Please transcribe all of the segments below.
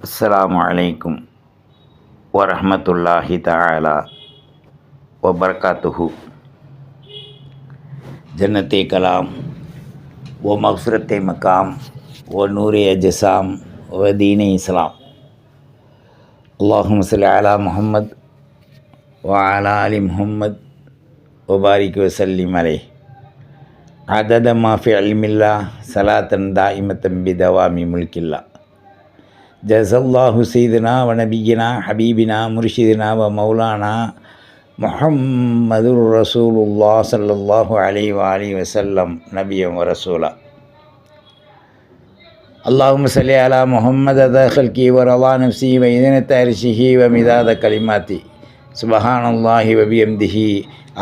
அஸ்ஸலாமு அலைக்கும் வரஹ்மத்துல்லாஹி தஆலா வபரகாத்துஹு. ஜன்னத்தே கலாம் வ மக்ஃபிரத்தே மகாம் வ நூரே ஜஸாம் வ தீனே இஸ்லாம். அல்லாஹும்ம ஸல்லி அலா முஹம்மத் வ அலா ஆலி முஹம்மத் வ பாரிக் வ ஸல்லிம் அலைஹி அதத மா ஃபி இல்மில்லாஹ் ஸலாத்தன் தாயிமத்தன் பிதவாமி முல்கில்லாஹ். ஜஸல்லாஹு சையதுனா வ நபியினா ஹபீபினா முர்ஷிதினா வ மௌலானா முஹம்மதுர் ரசூலுல்லாஹ் ஸல்லல்லாஹு அலைஹி வ ஆலிஹி வஸல்லம் நபியன் வ ரசூலா. அல்லாஹும்ம ஸல்லி அலா முஹம்மத் அதா ஹல்கி வ ரலா நஃப்ஸி வ இத்னத அர்ஷிஹி வ மிதாத கலிமாத்தி சுப்ஹானல்லாஹி வ பிஹம்திஹி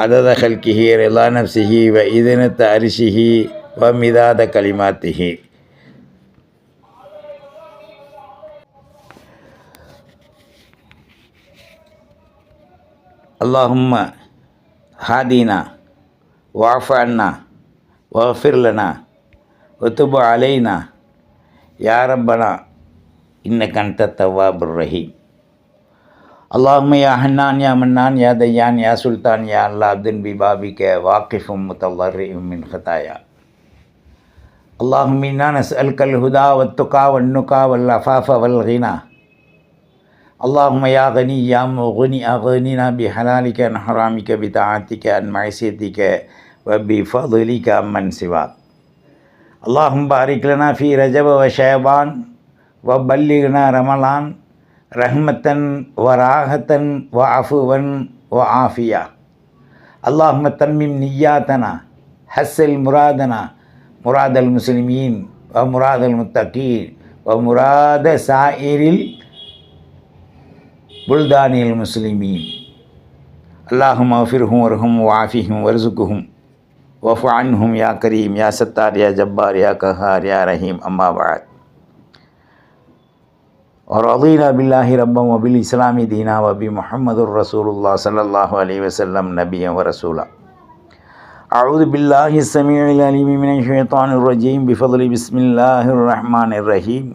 அதத ஹல்கிஹி ரலா நஃப்ஸிஹி வ இத்னத அர்ஷிஹி வ மிதாத கலிமாத்திஹி. அல்லாஹும்ம ஹாதீனா வஅஃபு அன்னா வஃபிர் லனா வதுப் அலைனா யா ரப்பனா இன்னக அன்தத் தவ்வாபுர் ரஹீம். அல்லாஹும்ம யா ஹன்னான் யா மன்னான் யா தய்யான் யா சுல்தான் யா அல்லா அப்துன் பி பாபிக வாக்கிஃபும் முத்தல்லர்ரியும் மின் ஹதாயா. அல்லாஹும்ம இன்னா நஸ்அலுக்கல் ஹுதா வத்துகா வன்னுகா வல் அஃபாஃப வல் கினா. அல்லாஹும்ம யா கனி யா முக்னி அக்னினா பி ஹலாலிக அன் ஹராமிக பி தாஅத்திக அன் மஅசியத்திக வ பி ஃபضலிக அம்மன் சிவாக். அல்லாஹும்ம பாரிக் லனா ஃபீ ரஜப வ ஷஅபான் வ பல்லிக்னா ரமலான் ரஹ்மத்தன் வ ராஹத்தன் வ அஃபுவன் வ ஆஃபியா. அல்லாஹும்ம தம்மிம் நிய்யாத்தனா ஹஸ்ஸில் முராதனா முராதல் முஸ்லிமீன் வ முராதல் முத்தகீன் வ முராத சாயிரில் புல்தானில் முஸ்லிமீன். அல்லாஹும்ம அஃபிர்ஹும் வர்ஹும் வஆஃபிஹும் வர்ஸுக்ஹும் வஃபு அன்ஹும் யா கரீம் யா சத்தார் யா ஜப்பார் யா கஹார் யா ரஹீம். அம்மா பஅத். ரதீனா பில்லாஹி ரப்பன் வ பில் இஸ்லாமி தீனா வ பி முஹம்மதுர் ரசூலுல்லாஹ் ஸல்லல்லாஹு அலைஹி வஸல்லம் நபியன் வ ரசூலா. அஊது பில்லாஹி ஸமீஇல் அலீம் மினஷ் ஷைத்தானிர் ரஜீம் பிஃபضலி பிஸ்மில்லாஹிர் ரஹ்மானிர் ரஹீம்.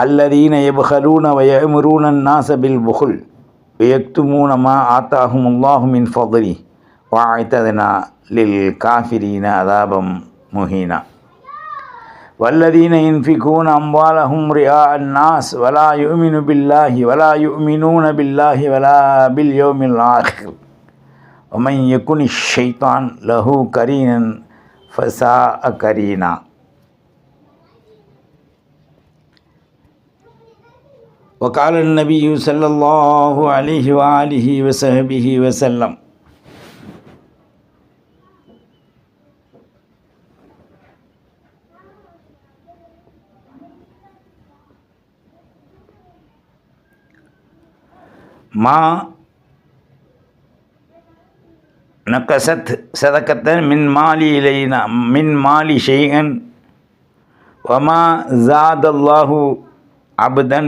அல்லதீன யப்ஹலூன வ யஅமுரூன அன்னாஸ பில் புஹுல் வ யக்துமூன மா ஆதாஹுமுல்லாஹு மின் ஃபضலிஹி வ அஅதனா லில் காஃபிரீன அஸாபம் முஹீனா. வல்லதீன யுன்ஃபிகூன அம்வாலஹும் ரிஆஅ அன்னாஸ் வ லா யுமினூன பில்லாஹி வ லா பில் யௌமில் ஆখির வ மன் யகுனிஷ் ஷைத்தான் லஹு கரீனன் ஃபஸாஅ கரீனா. وقال النبي صلى الله عليه وآله وصحبه وسلم ما نقصت صدقة من مال شيئا وما زاد الله عبدا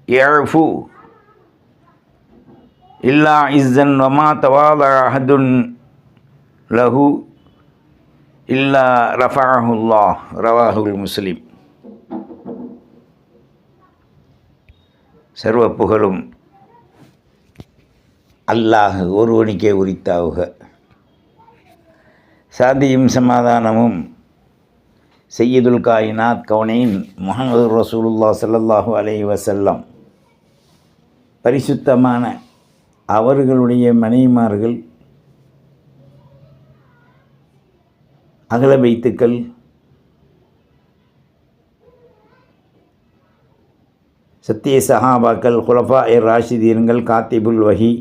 يعفو إلا عزا وما تواضع أحد له إلا رفعه الله. رواه المسلم. சர்வ புகழும் அல்லாஹ் ஒருவனுக்கே உரித்தாவுக. சாந்தியும் சமாதானமும் சையதுல் காயினாத் கௌனைன் முஹம்மது ரசூலுல்லாஹ் ஸல்லல்லாஹு அலைஹி வஸல்லம் பரிசுத்தமான அவர்களுடைய மனைவிமார்கள், அகல பைத்துக்கள், சத்திய சஹாபாக்கள், குலஃபாஏ ராஷிதீன்கள், காத்திபுல் வஹி,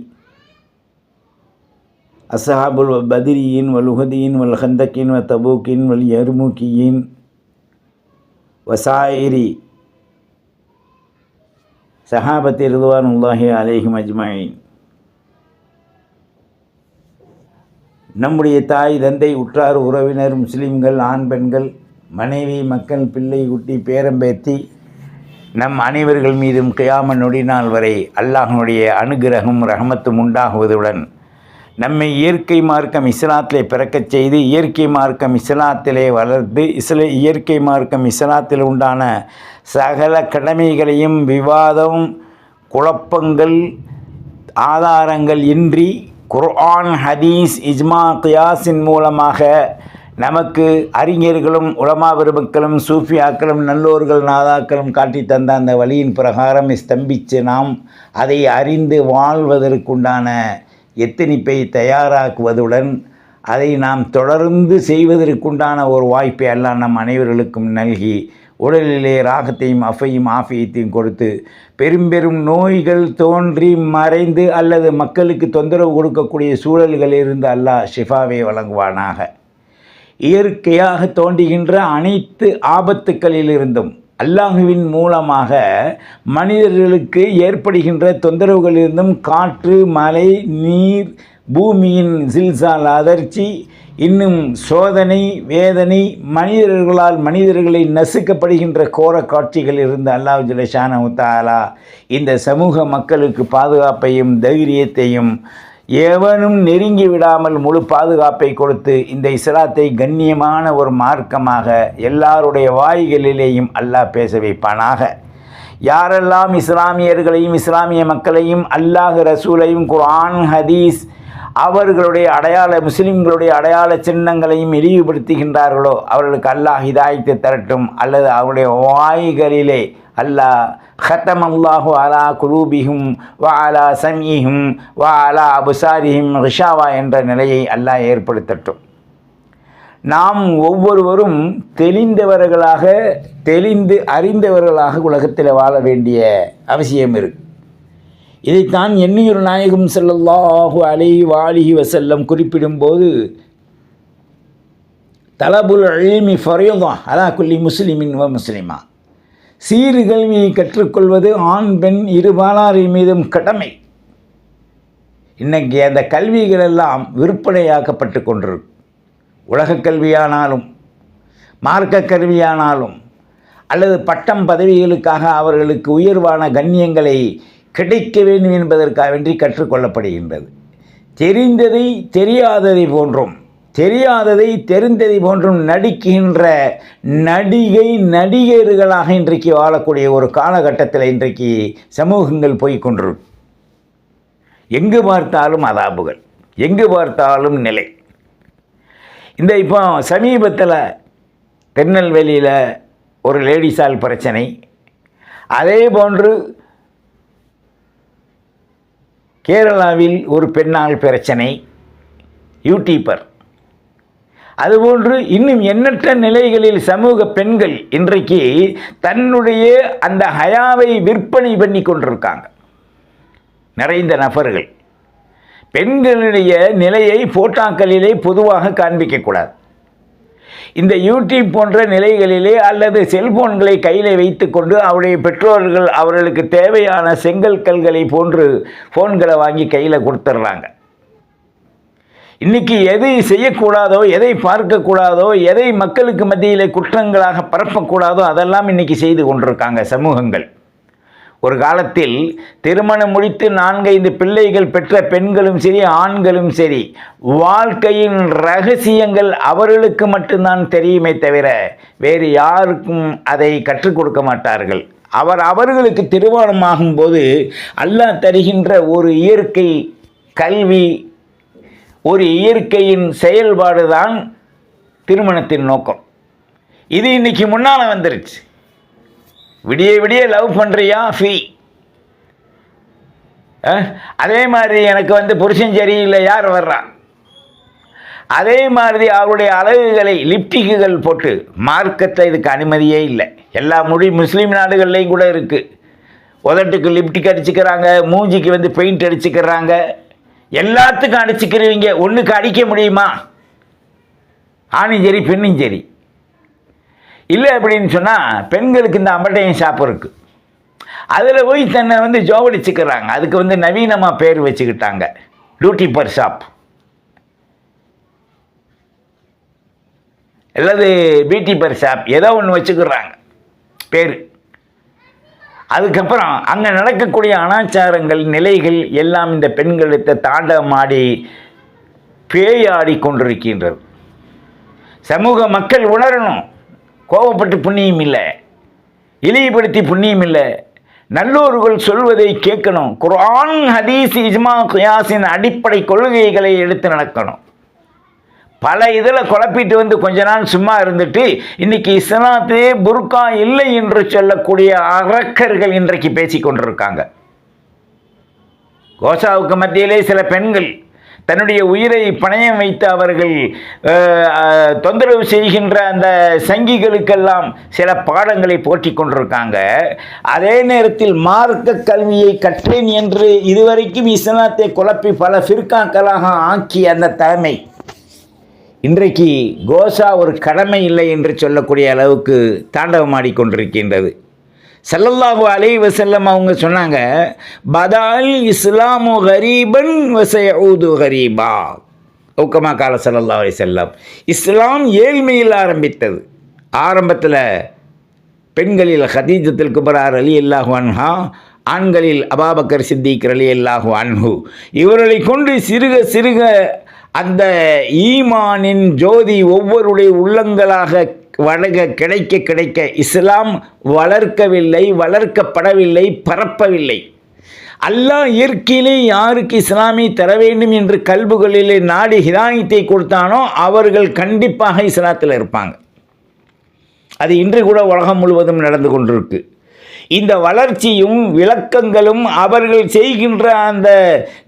அஸ்ஹாபுல் பத்ரீன் வல் உஹதீன் வல் ஹந்தகின் வ தபூக்கின் வல் யர்முகியின் வசாயிரி சஹாபத்தி ரிதுவானுல்லாஹி அலைஹிம் அஜ்மஈன். நம்முடைய தாய் தந்தை உற்றார் உறவினர் முஸ்லீம்கள் ஆண் பெண்கள் மனைவி மக்கள் பிள்ளை குட்டி பேரம்பேத்தி நம் அனைவர்கள் மீதும் கியாம நொடி நாள் வரை அல்லாஹ்வுடைய அனுகிரகம் ரஹமத்தும் உண்டாகுவதுடன் நம்மை இயற்கை மார்க்கம் இஸ்லாத்திலே பிறக்கச் செய்து இயற்கை மார்க்கம் இஸ்லாத்திலே வளர்ந்து இயற்கை மார்க்கம் இஸ்லாத்தில் உண்டான சகல கடமைகளையும் விவாதம் குழப்பங்கள் ஆதாரங்கள் இன்றி குர்ஆன் ஹதீஸ் இஜ்மா கியாஸின் மூலமாக நமக்கு அறிஞர்களும் உலமா பெருமக்களும் சூஃபியாக்களும் நல்லோர்கள் நாதாக்களும் காட்டி தந்த அந்த வழியின் பிரகாரம் ஸ்தம்பித்து நாம் அதை அறிந்து வாழ்வதற்குண்டான எத்தனிப்பை தயாராக்குவதுடன் அதை நாம் தொடர்ந்து செய்வதற்குண்டான ஒரு வாய்ப்பை எல்லாம் நம் அனைவர்களுக்கும் நல்கி உடலிலே ராகத்தையும் அஃபையும் ஆஃபியத்தையும் கொடுத்து பெரும் நோய்கள் தோன்றி மறைந்து அல்லது மக்களுக்கு தொந்தரவு கொடுக்கக்கூடிய சூழல்களில் இருந்து அல்லாஹ் ஷிஃபாவை வழங்குவானாக. இயற்கையாக தோன்றுகின்ற அனைத்து ஆபத்துக்களிலிருந்தும் அல்லாஹுவின் மூலமாக மனிதர்களுக்கு ஏற்படுகின்ற தொந்தரவுகளிலிருந்தும் காற்று மழை நீர் பூமியின் ஜில்சால் அதிர்ச்சி இன்னும் சோதனை வேதனை மனிதர்களால் மனிதர்களை நசுக்கப்படுகின்ற கோர காட்சிகள் இருந்து அல்லாஹ் ஜல்ல ஷானஹு தஆலா இந்த சமூக மக்களுக்கு பாதுகாப்பையும் தைரியத்தையும் எவனும் நெருங்கி விடாமல் முழு பாதுகாப்பை கொடுத்து இந்த இஸ்லாத்தை கண்ணியமான ஒரு மார்க்கமாக எல்லாருடைய வாய்களிலேயும் அல்லாஹ் பேச வைப்பானாக. யாரெல்லாம் இஸ்லாமியர்களையும் இஸ்லாமிய மக்களையும் அல்லாஹ் ரசூலையும் குர்ஆன் ஹதீஸ் அவர்களுடைய முஸ்லிம்களுடைய அடையாள சின்னங்களையும் இழிவுபடுத்துகின்றார்களோ அவர்களுக்கு அல்லாஹ் ஹிதாயத்தை தரட்டும். அல்லது அவருடைய வாய்களிலே அல்லாஹ் ஹத்தம் அல்லாஹு அலா குலூபிஹும் வ அலா சமீஹும் வ அலா அபுசாரிஹிம் ரிஷாவா என்ற நிலையை அல்லாஹ் ஏற்படுத்தட்டும். நாம் ஒவ்வொருவரும் தெளிந்து அறிந்தவர்களாக உலகத்தில் வாழ வேண்டிய அவசியம் இருக்குது. இதைத்தான் எண்ணியுர் நாயகம் ஸல்லல்லாஹு அலைஹி வஆலிஹி வஸல்லம் குறிப்பிடும்போது தலபுல் இல்மி ஃபரீதா அலா குல்லி முஸ்லிமின் வ முஸ்லிமா, சீறு கல்வியை கற்றுக்கொள்வது ஆண் பெண் இருபாலாரின் மீதும் கடமை. இன்றைக்கி அந்த கல்விகளெல்லாம் விற்பனையாக்கப்பட்டு கொண்டிருக்கு. உலகக் கல்வியானாலும் மார்க்க கல்வியானாலும் அல்லது பட்டம் பதவிகளுக்காக அவர்களுக்கு உயர்வான கண்ணியங்களை கிடைக்க வேண்டும் என்பதற்காக வேண்டி கற்றுக்கொள்ளப்படுகின்றது. தெரிந்ததை தெரியாததை போன்றும் தெரியாததை தெரிந்ததை போன்றும் நடிக்கின்ற நடிகர்களாக இன்றைக்கு வாழக்கூடிய ஒரு காலகட்டத்தில் இன்றைக்கு சமூகங்கள் போய்கொண்டிருக்கு. எங்கு பார்த்தாலும் அதாபுகள், எங்கு பார்த்தாலும் நிலை. இந்த இப்போ சமீபத்தில் திருநெல்வேலியில் ஒரு லேடிஸால் பிரச்சனை, அதே போன்று கேரளாவில் ஒரு பெண்ணால் பிரச்சனை, யூடியூபர், அதுபோன்று இன்னும் எண்ணற்ற நிலைகளில் சமூக பெண்கள் இன்றைக்கு தன்னுடைய அந்த ஹயாவை விற்பனை பண்ணி கொண்டிருக்காங்க. நிறைந்த நபர்கள் பெண்களுடைய நிலையை போட்டாக்களிலே பொதுவாக காண்பிக்கக்கூடாது. இந்த யூடியூப் போன்ற நிலைகளிலே அல்லது செல்போன்களை கையில் வைத்து கொண்டு அவருடைய பெற்றோர்கள் அவர்களுக்கு தேவையான செங்கல் கல்களை போன்று ஃபோன்களை வாங்கி கையில் கொடுத்துட்றாங்க. இன்றைக்கி எதை செய்யக்கூடாதோ, எதை பார்க்கக்கூடாதோ, எதை மக்களுக்கு மத்தியில் குற்றங்களாக பரப்பக்கூடாதோ அதெல்லாம் இன்றைக்கி செய்து கொண்டிருக்காங்க சமூகங்கள். ஒரு காலத்தில் திருமணம் முடித்து 4-5 பிள்ளைகள் பெற்ற பெண்களும் சரி ஆண்களும் சரி வாழ்க்கையின் ரகசியங்கள் அவர்களுக்கு மட்டும்தான் தெரியுமே தவிர வேறு யாருக்கும் அதை கற்றுக் கொடுக்க மாட்டார்கள். அவர்களுக்கு திருமணமாகும் போது அல்லாஹ் தருகின்ற ஒரு இயற்கை கல்வி, ஒரு இயற்கையின் செயல்பாடு தான் திருமணத்தின் நோக்கம். இது இன்றைக்கி முன்னால் வந்துருச்சு. விடிய லவ் பண்ணுறியா ஃபீ, அதே மாதிரி எனக்கு புருஷன் சரியில்லை யார் வர்றான், அதே மாதிரி அவருடைய அழகுகளை லிப்டிக்குகள் போட்டு, மார்க்கத்தில் இதுக்கு அனுமதியே இல்லை. எல்லா முஸ்லீம் நாடுகள்லேயும் கூட இருக்குது. உதட்டுக்கு லிப்டிக் அடிச்சுக்கிறாங்க, மூஞ்சிக்கு பெயிண்ட் அடிச்சுக்கிறாங்க, எல்லாத்துக்கும் அடிச்சுக்கிறவங்க. ஒன்றுக்கு அடிக்க முடியுமா? ஆணும் சரி பெண்ணும் சரி. இல்லை அப்படின்னு சொன்னால் பெண்களுக்கு இந்த அம்பட்டையும் ஷாப் இருக்குது, அதில் போய் தன்னை ஜோவடிச்சுக்கிறாங்க. அதுக்கு நவீனமாக பேர் வச்சுக்கிட்டாங்க, டியூட்டி பர் ஷாப் அல்லது பியூட்டி பர் ஷாப், ஏதோ ஒன்று வச்சுக்கிறாங்க பேர். அதுக்கப்புறம் அங்கே நடக்கக்கூடிய அனாச்சாரங்கள் நிலைகள் எல்லாம் இந்த பெண்களுக்கு தாண்டமாடி பேயாடி கொண்டிருக்கின்றது. சமூக மக்கள் உணரணும். கோபப்பட்டு புண்ணியம் இல்லை, இழிவுபடுத்தி புண்ணியம் இல்லை. நல்லோர்கள் சொல்வதை கேட்கணும். குர்ஆன், ஹதீஸ், இஜ்மா, கியாஸின் அடிப்படை கொள்கைகளை எடுத்து நடக்கணும். பல இதில் குழப்பிட்டு வந்து கொஞ்ச நாள் சும்மா இருந்துட்டு இன்னைக்கு இஸ்லாத்திலே புர்கா இல்லை என்று சொல்லக்கூடிய அரக்கர்கள் இன்றைக்கு பேசி கொண்டிருக்காங்க. கோசாவுக்கு மத்தியிலே சில பெண்கள் தன்னுடைய உயிரை பணயம் வைத்து அவர்கள் தொந்தரவு செய்கின்ற அந்த சங்கிகளுக்கெல்லாம் சில பாடங்களை போற்றி கொண்டிருக்காங்க. அதே நேரத்தில் மார்க்க கல்வியை கற்றேன் என்று இதுவரைக்கும் இஸ்லாத்தை குழப்பி பல ஃபிர்காக்களாக ஆக்கிய அந்த தலைமை இன்றைக்கு கோசா ஒரு கடமை இல்லை என்று சொல்லக்கூடிய அளவுக்கு தாண்டவமாடிக்கொண்டிருக்கின்றது. ஸல்லல்லாஹு அலைஹி வஸல்லம் அவங்க சொன்னாங்க, பதால் இஸ்லாமு கரீபன் வஸயஊது கரீபா. உக்கமா கால ஸல்லல்லாஹு அலைஹி வஸல்லம். இஸ்லாம் ஏழ்மையில் ஆரம்பித்தது. ஆரம்பத்தில் பெண்களில் ஹதீஜத்துல் குப்ரா ரலியல்லாஹு அன்ஹா, ஆண்களில் அபூபக்கர் சித்திக் ரலியல்லாஹு அன்ஹு, இவர்களை கொண்டு சிறுக சிறுக அந்த ஈமானின் ஜோதி ஒவ்வொருடைய உள்ளங்களாக கிடைக்க கிடைக்க இஸ்லாம் வளர்க்கவில்லை, வளர்க்கப்படவில்லை, பரப்பவில்லை. அல்லாஹ் இயற்கையிலே யாருக்கு இஸ்லாமை தர வேண்டும் என்று கல்புகளிலே நாடி ஹிதாயத்தை கொடுத்தானோ அவர்கள் கண்டிப்பாக இஸ்லாத்தில் இருப்பாங்க. அது இன்று கூட உலகம் முழுவதும் நடந்து கொண்டிருக்கு. இந்த வளர்ச்சியும் விளக்கங்களும் அவர்கள் செய்கின்ற அந்த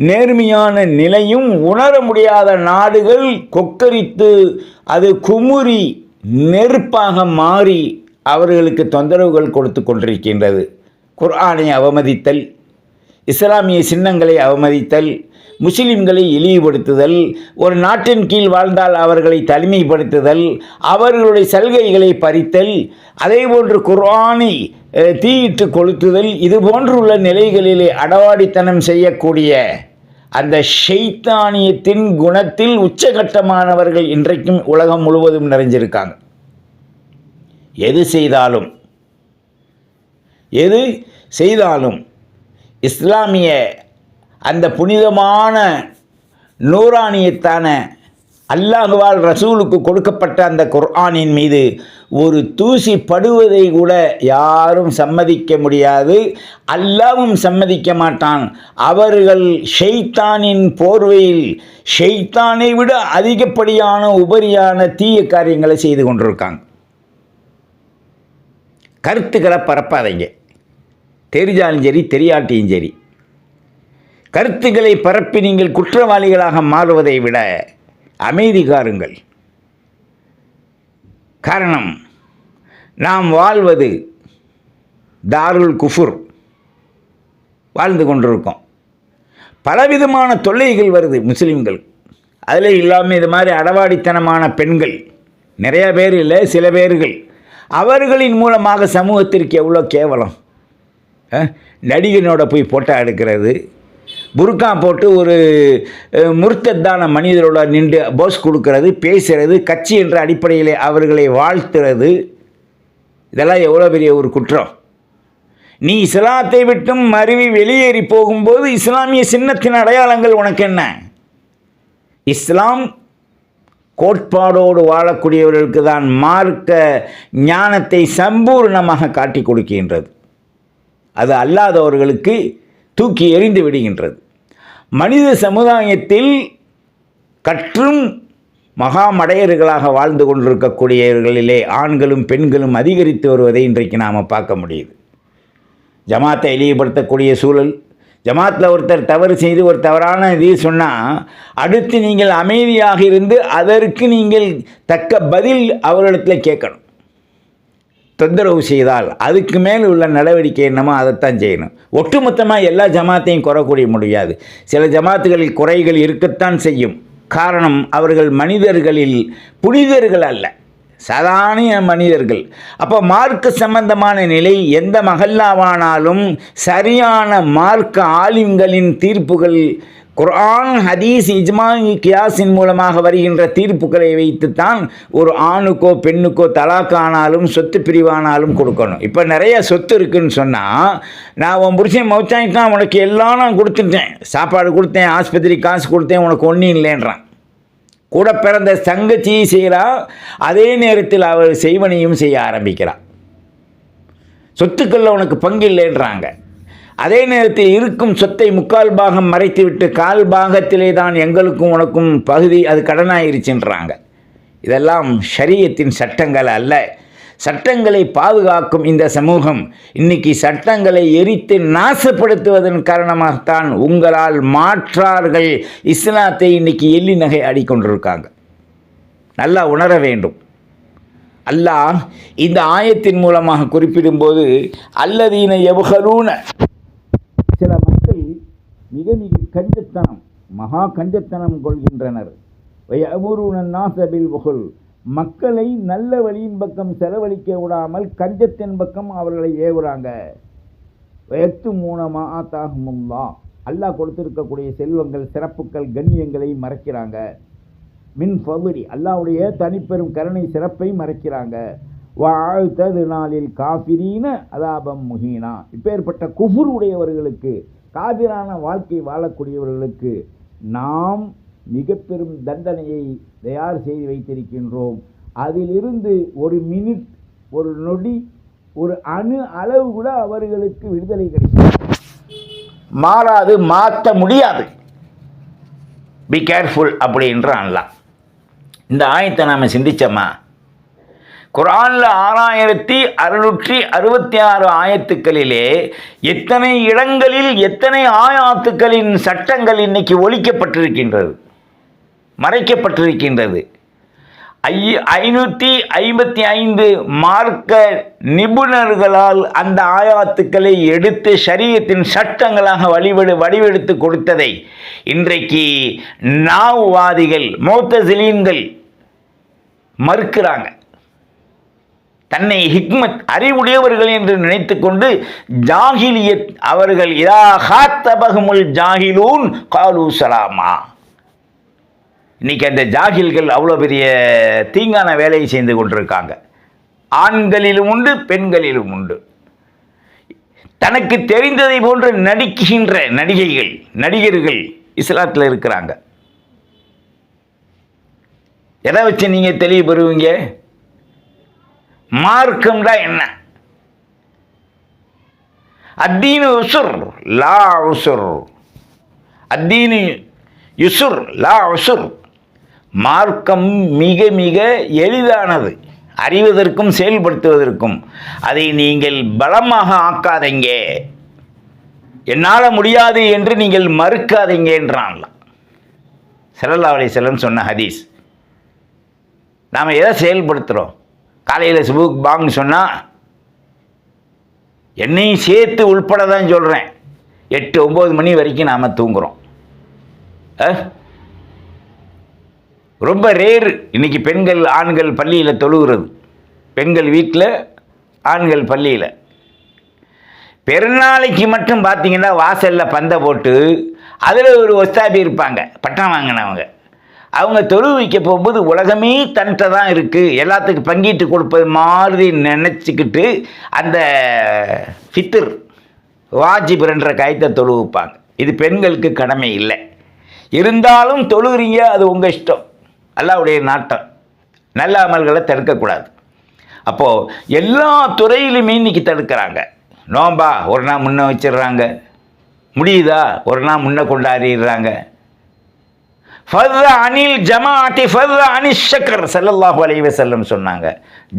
நேர்மையான நிலையும் உணர முடியாத நாடுகள் கொக்கரித்து அது குமுறி நெருப்பாக மாறி அவர்களுக்கு தொந்தரவுகள் கொடுத்து கொண்டிருக்கின்றது. குர்ஆனை அவமதித்தல், இஸ்லாமிய சின்னங்களை அவமதித்தல், முஸ்லிம்களை இழிவுபடுத்துதல், ஒரு நாட்டின் கீழ் வாழ்ந்தால் அவர்களை தனிமைப்படுத்துதல், அவர்களுடைய சலுகைகளை பறித்தல், அதேபோன்று குர்ஆனை தீயிட்டு கொளுத்துதல், இது போன்றுள்ள நிலைகளிலே அடவாடித்தனம் செய்யக்கூடிய அந்த ஷைத்தானியத்தின் குணத்தில் உச்சகட்டமானவர்கள் இன்றைக்கும் உலகம் முழுவதும் நிறைஞ்சிருக்காங்க. எது செய்தாலும் இஸ்லாமிய அந்த புனிதமான நூறானியத்தான அல்லாஹ்வால் ரசூலுக்கு கொடுக்கப்பட்ட அந்த குர்ஆனின் மீது ஒரு தூசி படுவதை கூட யாரும் சம்மதிக்க முடியாது. அல்லாஹ்வும் சம்மதிக்க மாட்டான். அவர்கள் ஷைத்தானின் போர்வையில் ஷைத்தானை விட அதிகப்படியான உபரியான தீய காரியங்களை செய்து கொண்டிருக்காங்க. கருத்துக்களை பரப்பாதீங்க, தெரிஞ்சாலும் சரி தெரியாட்டியும் சரி. கருத்துக்களை பரப்பி நீங்கள் குற்றவாளிகளாக மாறுவதை விட அமைதி காருங்கள். காரணம், நாம் வாழ்வது தாருல் குஃபுர் வாழ்ந்து கொண்டிருக்கோம். பலவிதமான தொல்லைகள் வருது முஸ்லீம்கள். அதில் இல்லாமல் இது மாதிரி அடவாடித்தனமான பெண்கள் நிறைய பேர் இல்லை, சில பேர்கள், அவர்களின் மூலமாக சமூகத்திற்கு எவ்வளோ கேவலம். நடிகனோட போய் போட்டோ எடுக்கிறது, புர்கா போட்டு ஒரு முர்த்தத்தான மனிதரோட நின்று போஸ் கொடுக்கறது, பேசுகிறது, கட்சி என்ற அடிப்படையில் அவர்களை வாழ்த்துறது, இதெல்லாம் எவ்வளோ பெரிய ஒரு குற்றம். நீ இஸ்லாத்தை விட்டும் மருவி வெளியேறி போகும்போது இஸ்லாமிய சின்னத்தின் அடையாளங்கள் உனக்கு என்ன? இஸ்லாம் கோட்பாடோடு வாழக்கூடியவர்களுக்கு தான் மார்க்க ஞானத்தை சம்பூர்ணமாக காட்டி கொடுக்கின்றது. அது அல்லாதவர்களுக்கு தூக்கி எறிந்து விடுகின்றது. மனித சமுதாயத்தில் கற்றும் மகாமடையர்களாக வாழ்ந்து கொண்டிருக்கக்கூடியவர்களிலே ஆண்களும் பெண்களும் அதிகரித்து வருவதை இன்றைக்கு நாம் பார்க்க முடியுது. ஜமாத்தை இழிவுபடுத்தக்கூடிய சூழல், ஜமாத்தில் ஒருத்தர் தவறு செய்து ஒரு தவறான இது சொன்னால் அடுத்து நீங்கள் அமைதியாக இருந்து அதற்கு நீங்கள் தக்க பதில் அவர்களிடத்தில் கேட்கணும். தொந்தரவு செய்தால் அதுக்கு மேல் உள்ள நடவடிக்கை என்னமோ அதைத்தான் செய்யணும். ஒட்டுமொத்தமாக எல்லா ஜமாத்தையும் குறைக்கூடிய முடியாது. சில ஜமாத்துகளில் குறைகள் இருக்கத்தான் செய்யும். காரணம், அவர்கள் மனிதர்களில் புனிதர்கள் அல்ல, சாதாரண மனிதர்கள். அப்போ மார்க்க சம்பந்தமான நிலை எந்த மஹல்லாவானாலும் சரியான மார்க்க ஆலிம்களின் தீர்ப்புகள், குர்ஆன், ஹதீஸ், இஜ்மா, கியாஸின் மூலமாக வருகின்ற தீர்ப்புகளை வைத்துத்தான் ஒரு ஆணுக்கோ பெண்ணுக்கோ தலாக் ஆனாலும் சொத்து பிரிவானாலும் கொடுக்கணும். இப்போ நிறைய சொத்து இருக்குதுன்னு சொன்னால், நான் உன் புருஷன் மௌத்தாயிட்டான், உனக்கு எல்லாம் நான் கொடுத்துட்டேன், சாப்பாடு கொடுத்தேன், ஆஸ்பத்திரி காசு கொடுத்தேன், உனக்கு ஒன்றும் இல்லைன்றான். கூட பிறந்த தங்கச்சியை செய்கிறான், அதே நேரத்தில் அவள் செய்வனையும் செய்ய ஆரம்பிக்கிறான். சொத்துக்களில் உனக்கு பங்கு இல்லைன்றாங்க. அதே நேரத்தில் இருக்கும் சொத்தை 3/4 பாகம் மறைத்துவிட்டு 1/4 பாகத்திலே தான் எங்களுக்கும் உனக்கும் பகுதி, அது கடனாயிருச்சுன்றாங்க. இதெல்லாம் ஷரியத்தின் சட்டங்கள் அல்ல. சட்டங்களை பாதுகாக்கும் இந்த சமூகம் இன்னைக்கு சட்டங்களை எரித்து நாசப்படுத்துவதன் காரணமாகத்தான் உங்களால் மாற்றார்கள் இஸ்லாத்தை இன்னைக்கு எள்ளி நகை ஆடிக்கொண்டிருக்காங்க. நல்லா உணர வேண்டும். அல்லாஹ் இந்த ஆயத்தின் மூலமாக குறிப்பிடும்போது அல்லதீன யப்கலூன, சில மக்கள் மிக மிக கஞ்சத்தனம், மகா கஞ்சத்தனம் கொள்கின்றனர். வயஅமுருன النَّاسَ بِالْبُخْلِ, மக்களை நல்ல வழியின் பக்கம் செலவழிக்க விடாமல் கஞ்சத்தின் பக்கம் அவர்களை ஏவுறாங்க. வயக்துமூன மா ஆதாஹுமுல்லாஹ், அல்லாஹ் கொடுத்திருக்கக்கூடிய செல்வங்கள், சிறப்புகள், கண்ணியங்களை மறைக்கிறாங்க. மின் ஃபதுலி, அல்லாஹ்வுடைய தனிப்பெரும் கருணை சிறப்பை மறைக்கிறாங்க. வஅஅததுனா லில் காஃபிரீன அஸாபம் முஹீனா, இப்பேற்பட்ட குஃபுர் உடையவர்களுக்கு, காபிரான வாழ்க்கை வாழக்கூடியவர்களுக்கு நாம் மிக பெரும் தண்டனையை தயார் செய்து வைத்திருக்கின்றோம். அதிலிருந்து ஒரு மினிட், ஒரு நொடி, ஒரு அணு அளவு கூட அவர்களுக்கு விடுதலை கிடைக்கும். மாறாது, மாற்ற முடியாது. பி கேர்ஃபுல் அப்படின்றான் அல்லாஹ். இந்த ஆயத்தை நாம் சிந்திச்சோமா? குர்ஆனில் 6666 ஆயத்துக்களிலே எத்தனை இடங்களில் எத்தனை ஆயாத்துக்களின் சட்டங்கள் இன்னைக்கு ஒழிக்கப்பட்டிருக்கின்றது, மறைக்கப்பட்டிருக்கின்றது. 555 மார்க்க நிபுணர்களால் அந்த ஆயாத்துக்களை எடுத்து ஷரியத்தின் சட்டங்களாக வடிவெடுத்து கொடுத்ததை இன்றைக்கு நாவுவாதிகள், முஅ்தஸிலீன்கள் மறுக்கிறாங்க. தன்னை ஹிக்மத், அறிவுடையவர்கள் என்று நினைத்து கொண்டு ஜாஹிலியத், அவர்கள் இதா ஹாத்தபஹுமுல் ஜாஹிலூன் காலு சலாமா. இன்னைக்கு அந்த ஜாகில்கள் அவ்வளோ பெரிய தீங்கான வேலையை செய்து கொண்டிருக்காங்க. ஆண்களிலும் உண்டு, பெண்களிலும் உண்டு. தனக்கு தெரிந்ததை போன்று நடிக்கின்ற நடிகர்கள் இஸ்லாத்தில் இருக்கிறாங்க. எதை வச்சு நீங்கள் தெளிவு பெறுவீங்க? மார்க்கம்டா என்ன? அத்தீனு உசுர் லா உசுர், அத்தீனு யுசுர் லா உசுர். மார்க்கம் மிக மிக எளிதானது, அறிவதற்கும் செயல்படுத்துவதற்கும். அதை நீங்கள் பலமாக ஆக்காதீங்க, என்னால் முடியாது என்று நீங்கள் மறுக்காதீங்க என்றான் ஸல்லல்லாஹு அலைஹி வஸல்லம் சொன்ன ஹதீஸ். நாம் எதை செயல்படுத்துகிறோம்? காலையில் சுபுக் பாங்கு சொன்னால் என்னையும் சேர்த்து உள்பட தான் சொல்கிறேன், 8-9 மணி வரைக்கும் நாம் தூங்குகிறோம். ரொம்ப ரேரு இன்றைக்கி பெண்கள் ஆண்கள் பள்ளியில் தொழுகிறது. பெண்கள் வீட்டில், ஆண்கள் பள்ளியில். பெருநாளைக்கு மட்டும் பார்த்தீங்கன்னா வாசலில் பந்தை போட்டு அதில் ஒரு ஒஸ்தாபி இருப்பாங்க, பட்டம் வாங்கினவங்க. அவங்க தொழுவு வைக்க போகும்போது உலகமே தன்கிட்ட தான் இருக்குது, எல்லாத்துக்கும் பங்கிட்டு கொடுப்பது மாதிரி நினச்சிக்கிட்டு அந்த ஃபித்ர் வாஜிப் என்ற காயத்தை தொழு வைப்பாங்க. இது பெண்களுக்கு கடமை இல்லை. இருந்தாலும் தொழுகிறீங்க, அது உங்கள் இஷ்டம், அல்லாஹ்வுடைய நாட்டம். நல்ல அமல்களை தடுக்கக்கூடாது. அப்போது எல்லா துறையிலுமே இன்றைக்கி தடுக்கிறாங்க. நோம்பா ஒரு நாள் முன்னே வச்சிடுறாங்க, முடியுதா ஒரு நாள் முன்னே கொண்டாடிடுறாங்க. ஃபர்ர அனில் ஜமாஅத்தி ஃபர்ர அனில் ஷக்கர் ஸல்லல்லாஹு அலைஹி வஸல்லம் சொன்னாங்க.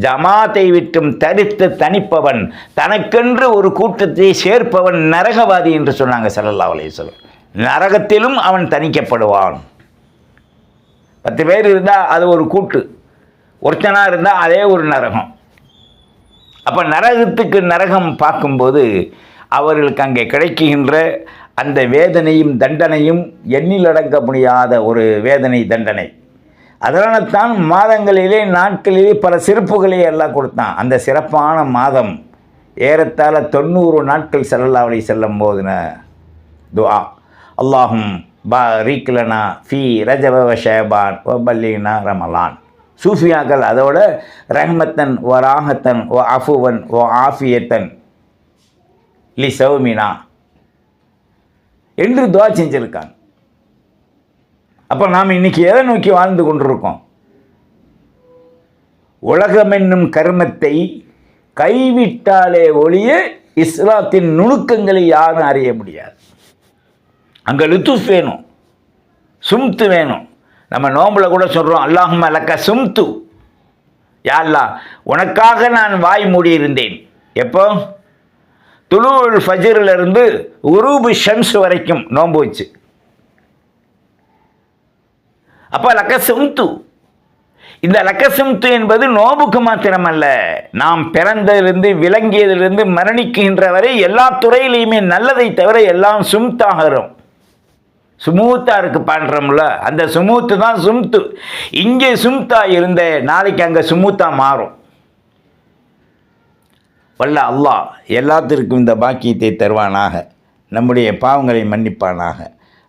ஜமாத்தை விட்டும் தரித்து தனிப்பவன், தனக்கென்று ஒரு கூட்டத்தை சேர்ப்பவன் நரகவாதி என்று சொன்னாங்க ஸல்லல்லாஹு அலைஹி வஸல்லம். நரகத்திலும் அவன் தணிக்கப்படுவான். 10 பேர் இருந்தால் அது ஒரு கூட்டு, ஒருத்தனாக இருந்தால் அதே ஒரு நரகம். அப்போ நரகத்துக்கு நரகம் பார்க்கும்போது அவர்களுக்கு அங்கே கிடைக்கின்ற அந்த வேதனையும் தண்டனையும் எண்ணிலடங்க முடியாத ஒரு வேதனை தண்டனை. அதனால தான் மாதங்களிலே நாட்களிலே பல சிறப்புகளை எல்லாம் கொடுத்தான். அந்த சிறப்பான மாதம் ஏறத்தாழ 90 நாட்கள் ஸல்லல்லாஹு அலைஹி வஸல்லம் போதுன துஆ, அல்லாஹும் பாரிக் லனா ஃபீ ரஜப வ ஷஅபான் வ பல்லினா ரமலான். சூஃபியாக்கள் அதோட ரஹ்மத்தன் வ ராஹத்தன் வ அஃபுவன் வ ஆஃபியத்தன் லி சௌமினா என்று துஆ செஞ்சுருக்காங்க. அப்போ நாம் இன்றைக்கி எதை நோக்கி வாழ்ந்து கொண்டிருக்கோம்? உலகம் என்னும் கர்மத்தை கைவிட்டாலே ஒழிய இஸ்லாத்தின் நுணுக்கங்களை யாரும் அறிய முடியாது. அங்கே லுத்துஃப் வேணும், சும்த்து வேணும். நம்ம நோம்பில் கூட சொல்கிறோம், அல்லாஹும்ம லக்க சும்து, யா அல்லாஹ் உனக்காக நான் வாய் மூடியிருந்தேன். எப்போ? துலூல் ஃபஜ்ரிலிருந்து உரூபு ஷம்ஸ் வரைக்கும் நோன்பு வச்சு. அப்போ லக்க சும்து, இந்த லக்கசும்து என்பது நோம்புக்கு மாத்திரமல்ல, நாம் பிறந்ததிலிருந்து விளங்கியதிலிருந்து மரணிக்கின்ற வரை எல்லா துறையிலையுமே நல்லதை தவிர எல்லாம் சும்தாகிறோம். சுமூத்தாக இருக்கு பண்ணுறோம்ல, அந்த சுமூத்து தான் சும்து. இங்கே சும்தா இருந்த நாளைக்கு அங்கே சுமூத்தா மாறும். வல்ல அல்லாஹ் எல்லாத்திற்கும் இந்த பாக்கியத்தை தருவானாக, நம்முடைய பாவங்களை மன்னிப்பானாக.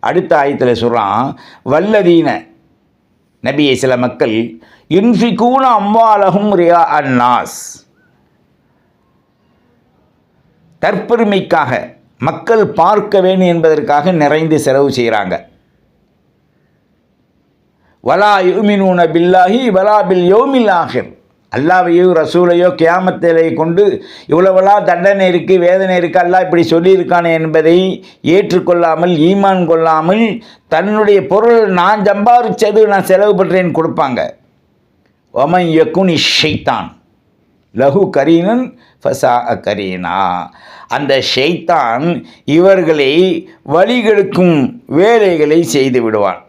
அடுத்த ஆயத்தில் சொல்கிறான், வல்லதீன நபியை சில மக்கள் யுன்ஃபிகூன அம்வாலஹும் ரியா அன்னாஸ், தற்பெருமைக்காக மக்கள் பார்க்க வேண்டும் என்பதற்காக நிறைந்து செலவு செய்கிறாங்க. வலா யுமினூன பில்லாஹி வலா பில் யௌமில் ஆஹிர், அல்லாஹ்வையோ ரசூலையோ கியாமத்திலே கொண்டு இவ்வளவெல்லாம் தண்டனை இருக்குது, வேதனை இருக்குது, அல்லாஹ் இப்படி சொல்லியிருக்கானே என்பதை ஏற்றுக்கொள்ளாமல் ஈமான் கொள்ளாமல் தன்னுடைய பொருள் நான் சம்பாதிச்சது நான் செலவு பண்ணுறேன்னு கொடுப்பாங்க. ஒமன் யகுனி ஷைத்தான் லஹு கரீனன் ஃபசா கரீனா, அந்த ஷைத்தான் இவர்களை வழிகெடுக்கும் வேலைகளை செய்து விடுவான்.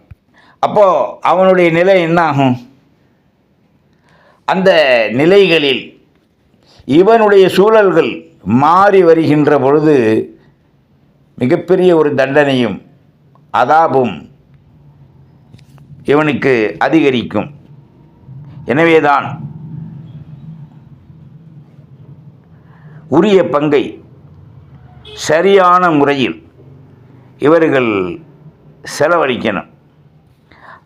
அப்போது அவனுடைய நிலை என்னாகும்? அந்த நிலைகளில் இவனுடைய சூழல்கள் மாறி வருகின்ற பொழுது மிகப்பெரிய ஒரு தண்டனையும் அதாபும் இவனுக்கு அதிகரிக்கும். எனவேதான் உரிய பங்கை சரியான முறையில் இவர்கள் செலவழிக்கணும்.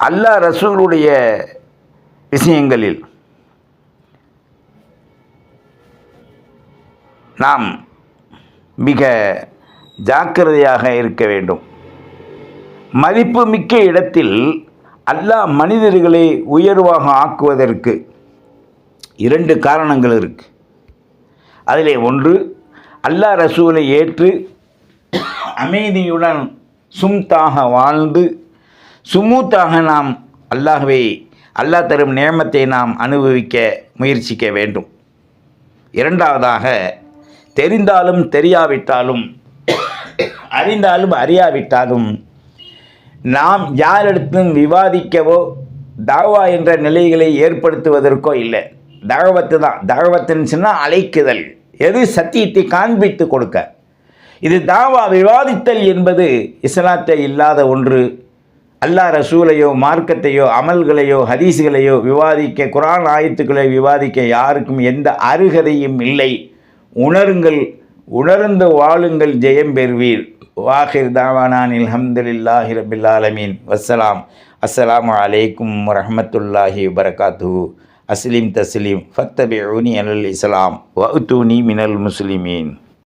அல்லாஹ் ரசூலுடைய விஷயங்களில் நாம் மிக ஜாக்கிரதையாக இருக்க வேண்டும். மதிப்புமிக்க இடத்தில் அல்லாஹ் மனிதர்களை உயர்வாக ஆக்குவதற்கு 2 காரணங்கள் இருக்கு. அதிலே ஒன்று, அல்லாஹ் ரசூலை ஏற்று அமைதியுடன் சும்தாக வாழ்ந்து சுமூத்தாக நாம் அல்லாஹ் தரும் நேமத்தை நாம் அனுபவிக்க முயற்சிக்க வேண்டும். 2வதாக, தெரிந்தாலும் தெரியாவிட்டாலும் அறிந்தாலும் அறியாவிட்டாலும் நாம் யாரிடத்தும் விவாதிக்கவோ தாவா என்ற நிலைகளை ஏற்படுத்துவதற்கோ இல்லை. தாவத்து தான். தாவத்துன்னு சொன்னால் அழைக்குதல், எது சத்தியத்தை காண்பித்து கொடுக்க. இது தாவா. விவாதித்தல் என்பது இஸ்லாத்தை இல்லாத ஒன்று. அல்லாஹ் ரசூலையோ மார்க்கத்தையோ அமல்களையோ ஹதீஸ்களையோ விவாதிக்க, குர்ஆன் ஆயத்துக்களை விவாதிக்க யாருக்கும் எந்த அருகதையும் இல்லை. உணருங்கள், உணர்ந்து வாழுங்கள், ஜெயம் பெறுவீர். வாஹிர் தாவானானில் அல்ஹம்துலில்லாஹி ரப்பில் ஆலமீன். வஸ்ஸலாம். அஸ்ஸலாமு அலைக்கும் வரஹ்மத்துல்லாஹி வபரகாத்துஹு. அஸ்லிம் தஸ்லீம் ஃபத்தபிஊனி அலல் இஸ்லாம் வஅத்தூனி மினல் முஸ்லிமீன்.